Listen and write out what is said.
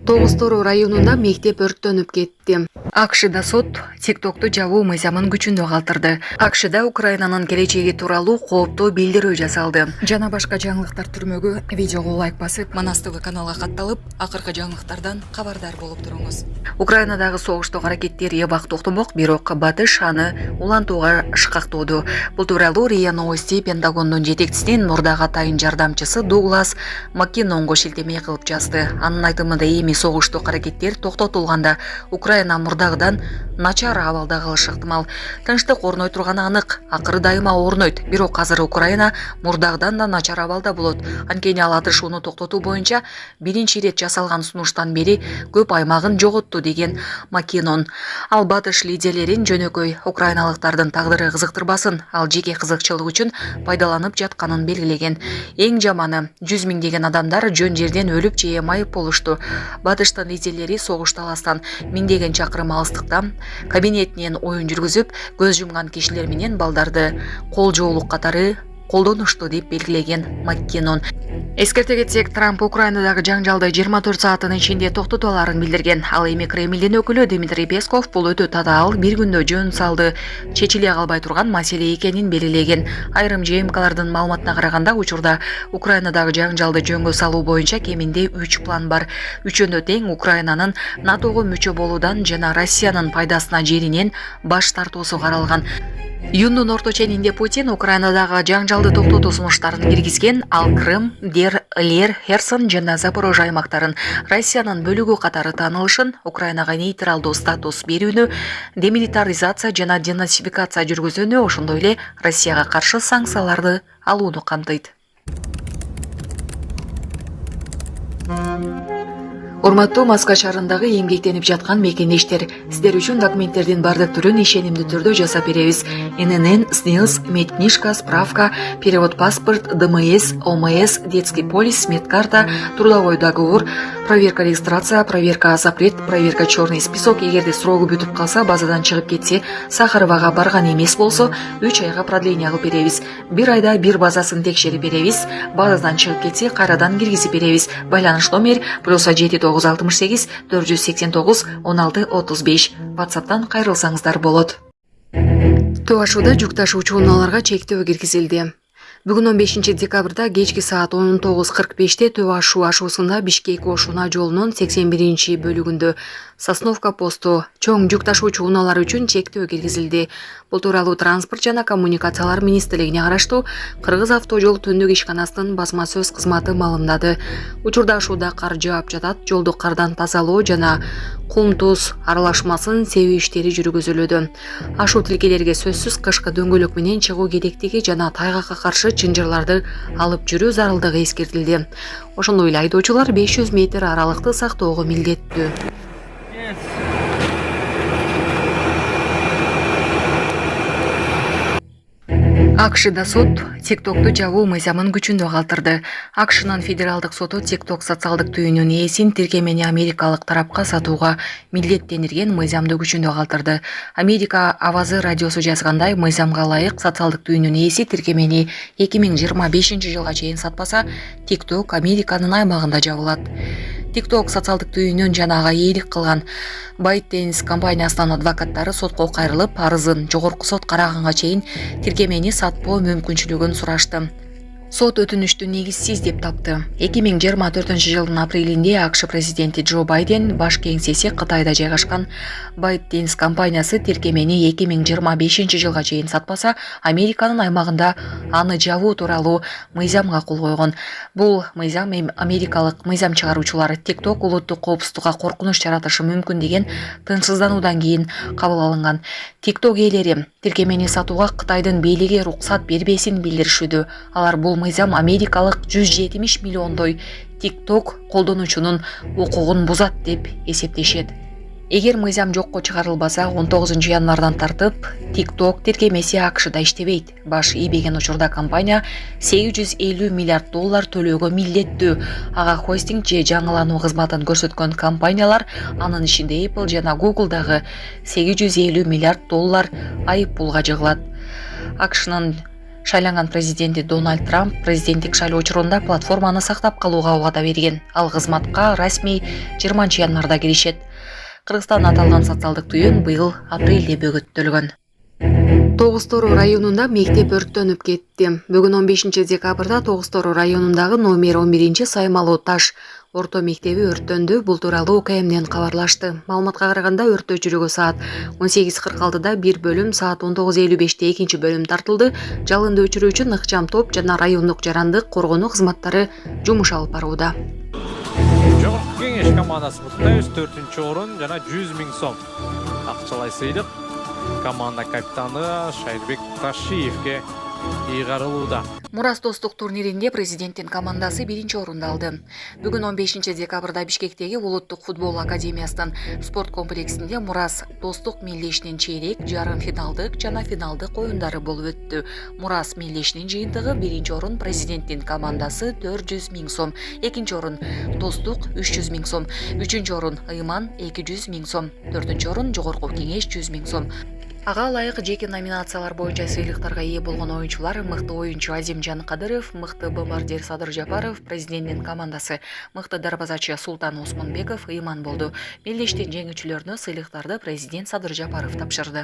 Тогуз-Тору районунда мектеп өрттөнүп кетти. АКШда сот TikTok'ту жабуу мыйзамын күчүндө калтырды. АКШда Украинанын келечеги тууралуу кооптуу билдирүү жасалды. Жана башка жаңылыктар түрмөгү видеого лайк басып, Манас ТВ каналга катталып, акыркы жаңылыктардан кабардар болуп туруңуз. Украинадагы согуштук аракеттер эбак токтомок, бирок Батыш аны улантууга шыкактоодо. Бул тууралуу РИА Новости Пентагондун жетекчисинин мурдагы атайын жардамчысы Дуглас Маккинонго шилтеме кылып жазды. Анын айтымында эми согуштук аракеттер токтотулганда Украина мурдагыдан начар абалда калышы ыктымал. Тынчтык орной турганы анык, акыры дайыма орнойт. Бирок азыр Украина мурдагыдан да начар абалда болот. Анткени ал атышууну токтотуу боюнча биринчи ирет жасалган сунуштан бери көп аймагын жоготту деген Маккинон. Ал Батыш лидерлерин жөнөкөй украиналыктардын тагдыры кызыктырбасын, ал жеке кызыкчылык үчүн пайдаланып жатканын белгилеген. Эң жаманы 100 миңдеген адамдар жөн жерден өлүп же майып болушту. Батыштын лидерлери согуш таластан миңдеген чакырым алыстыкта кабинетинен оюн жүргүзүп, көз жумган кишилер менен балдарды кол жоолук катары колдонушту деп белгилеген Маккинон. Эскерте кетсек, Трамп Украинадагы жаңжалды 24 сааттын ичинде токтото аларын билдирген. Ал эми Кремлдин өкүлү Дмитрий Песков бул өтө татаал, бир күндө жөн салды чечиле калбай турган маселе экенин белгилеген. Айрым ЖМКлардын маалыматына караганда, учурда Украинадагы жаңжалды жөнгө салуу боюнча кеминде 3 план бар. Үчөндө тең Украинанын НАТОго мүчө болуудан жана Россиянын пайдасына жеринен баш тартуусу каралган. Июндун орто ченинде Путин Украинадагы жаңжалды токтотуу сунуштарын киргизген, ал Крым, Лер, Херсон жана Запорожье аймактарын Россиянын бөлүгү катары таанылышын, Украинага нейтралдуу статус берүүнү, демилитаризация жана денацификация жүргүзүүнү, ошондой эле Россияга каршы санкцияларды алууну камтыйт. Урматтуу Москва шаарындагы эмгектенип жаткан мекендештер, сиздер үчүн документтердин бардык түрүн ишенимдүү түрдө жасап беребиз. ННН, СНИЛС, медкнижка, справка, перевод паспорт, ДМС, ОМС, детский полис, медкарта, трудовой договор, проверка регистрация, проверка запрет, проверка черный список. Эгерде срогу бүтүп калса, базадан чыгып кетсе, Сахаровага барган эмес болсо, 3 айга продление кылып беребиз. 1 айда 1 базасын текшерип беребиз. Базадан чыгып кетсе, кайрадан киргизип беребиз. Байланыш номер +7 968 489 16 35. WhatsApp'tan кайрылсаңыздар болот. Төө ашууда жүк ташуучу унааларга чектөө киргизилди. Бүгүн 15 декабрда кечки саат 19:45-те Төө ашуусунда Бишкек-Ош унаа жолунун 81 бөлүгүндө Сосновка посту чоң жүк ташуучу унаалар үчүн чектөө киргизилди. Бул тууралуу Транспорт жана коммуникациялар министрлигине караштуу Кыргыз автожол түндүк ишканасынын басма сөз кызматы маалымдады. Учурда ашууда кар жаап жатат, жолду кардан тазалоо жана кум туз аралашмасын себүү иштери жүргүзүлүүдө. Ашуу тилкелерге сөзсүз кышкы дөңгөлөк менен чыгуу керектиги жана тайгакка каршы чынжырларды алып жүрүү зарылдыгы эскертилди. Ошондой эле айдоочулар 500 метр аралыкты сактоого милдеттүү. АКШда сот TikTok'ту жабуу мыйзамын күчүндө калтырды. АКШнын федералдык соту TikTok социалдык түйүнүн ээсин тиркемени америкалык тарапка сатууга милдеттенирген мыйзамды күчүндө калтырды. Америка авазы радиосу жазгандай, мыйзамга ылайык социалдык түйүнүн ээси тиркемени 2025 жылга чейин сатпаса, TikTok Американын аймагында жабылат. TikTok социалдык түйүнүн жана ага ээлик кылган ByteDance компаниясынын адвокаттары сотко кайрылып, арызын жогорку сот караганга чейин тиркемени сатпоо мүмкүнчүлүгүн сурашты. Сот өтүнүштү негизсиз деп тапты. 2024 жылдын апрелинде АКШ президенти Джо Байден баш кеңсеси Кытайда жайгашкан ByteDance компаниясы тиркемени 2025 жылга чейин сатпаса, Американын аймагында аны жабуу тууралуу мыйзамга кол койгон. Бул мыйзам америкалык мыйзам чыгаруучулар TikTok улуттук коопсуздукка коркунуч жаратышы мүмкүн деген тынчсыздануудан кийин кабыл алынган. TikTok ээлери тиркемени сатууга Кытайдын бийлиги уруксат бербесин билдиришүүдө. Алар бул мыйзам америкалык 170 миллиондой TikTok колдонуучунун укугун бузат деп эсептешет. Эгер мыйзам жокко чыгарылбаса, 19 январдан тартып TikTok тиркемеси АКШда иштебейт. Баш ийбеген учурда компания $850 миллиард төлөөгө милдеттүү. Ага хостинг же жаңылануу кызматын көрсөткөн компаниялар, анын ичинде Apple жана Google'дагы $850 миллиард айып пулга жыгылат. АКШнын Шайланган президенти Дональд Трамп президенттик шайлоо учурунда платформаны сактап калууга убада берген. Ал кызматка расмий 20 январда киришет. Кыргызстан аталган социалдык түйүн быйыл апрелде бөгөттөлгөн. Тогуз Тору районунда мектеп өрттөнүп кетти. Бүгүн 15 декабрда Тогуз Тору районундагы номер 11 Саймалуу Таш орто мектеби өрттөндү. Бул тууралуу УКМден кабарлашты. Маалыматка караганда өрттөө жүрүүгө саат 18:46 бир бөлүм, саат 19:55 экинчи бөлүм тартылды. Жалынды өчүрүү үчүн ыкчам топ жана райондук жарандык коргонуу кызматтары жумуш алып барууда. Жогорку кеңеш командасы мыкта 4-чү орун жана 100 000 сом акчалай сыйлык команда капитаны Шайырбек Ташиевке ыйгарылууда. Мурас достук турниринде президенттин командасы 1-чи орунду алды. Бүгүн 15 декабрда Бишкектеги Улуттук футбол академиясынын спорт комплексинде Мурас достук мелдешинин чейрек, жарым финалдык жана финалдык оюндары болуп өттү. Мурас мелдешинин жыйынтыгы 1-чи орун президенттин командасы 400 000 сом, 2-чи орун достук 300 000 сом, 3-чү орун Ыйман 200 000 сом, 4-чү орун жогорку кеңеш 100 000 сом. Ага ылайык жеке номинациялар боюнча сыйлыктарга ээ болгон оюнчулар: мыкты оюнчу Азимжан Кадыров, мыкты бомбардир Садыр Жапаров, президенттин командасы мыкты дарбазачы Султан Осмонбеков, Ыйман болду. Мелдештин жеңүүчүлөрүнө сыйлыктарды президент Садыр Жапаров тапшырды.